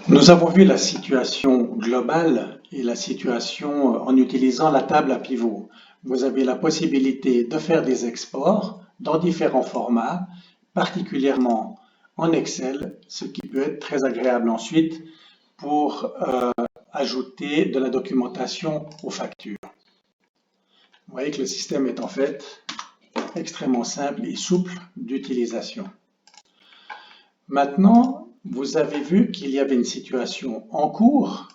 Nous avons vu la situation globale et la situation en utilisant la table à pivot. Vous avez la possibilité de faire des exports dans différents formats, particulièrement en Excel, ce qui peut être très agréable ensuite pour ajouter de la documentation aux factures. Vous voyez que le système est en fait extrêmement simple et souple d'utilisation. Maintenant, vous avez vu qu'il y avait une situation en cours.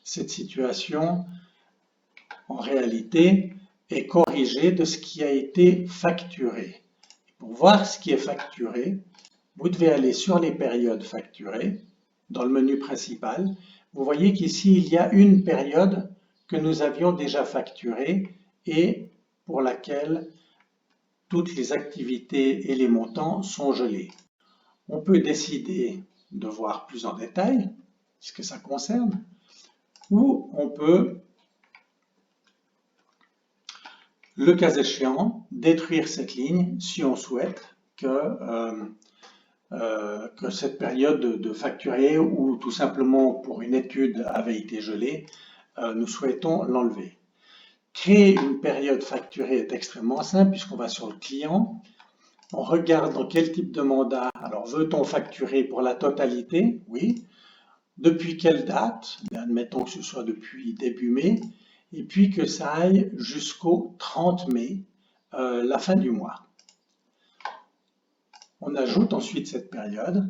Cette situation, en réalité, est corrigée de ce qui a été facturé. Pour voir ce qui est facturé, vous devez aller sur les périodes facturées, dans le menu principal. Vous voyez qu'ici, il y a une période que nous avions déjà facturée et pour laquelle toutes les activités et les montants sont gelés. On peut décider de voir plus en détail ce que ça concerne, ou on peut, le cas échéant, détruire cette ligne si on souhaite que cette période de facturée ou tout simplement pour une étude avait été gelée, nous souhaitons l'enlever. Créer une période facturée est extrêmement simple puisqu'on va sur le client, on regarde dans quel type de mandat. Alors, veut-on facturer pour la totalité? Oui. Depuis quelle date? Admettons que ce soit depuis début mai, et puis que ça aille jusqu'au 30 mai, la fin du mois. On ajoute ensuite cette période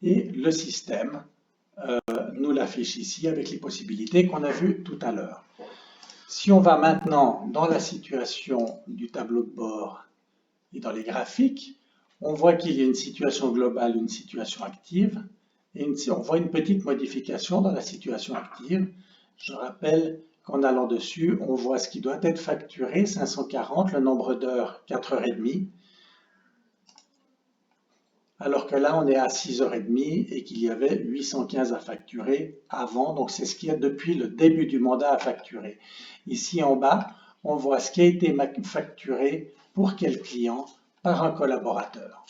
et le système nous l'affiche ici avec les possibilités qu'on a vues tout à l'heure. Si on va maintenant dans la situation du tableau de bord et dans les graphiques, on voit qu'il y a une situation globale, une situation active, et on voit une petite modification dans la situation active. Je rappelle qu'en allant dessus, on voit ce qui doit être facturé, 540, le nombre d'heures, 4h30, alors que là, on est à 6h30 et qu'il y avait 815 à facturer avant, donc c'est ce qu'il y a depuis le début du mandat à facturer. Ici en bas, on voit ce qui a été facturé pour quel client par un collaborateur.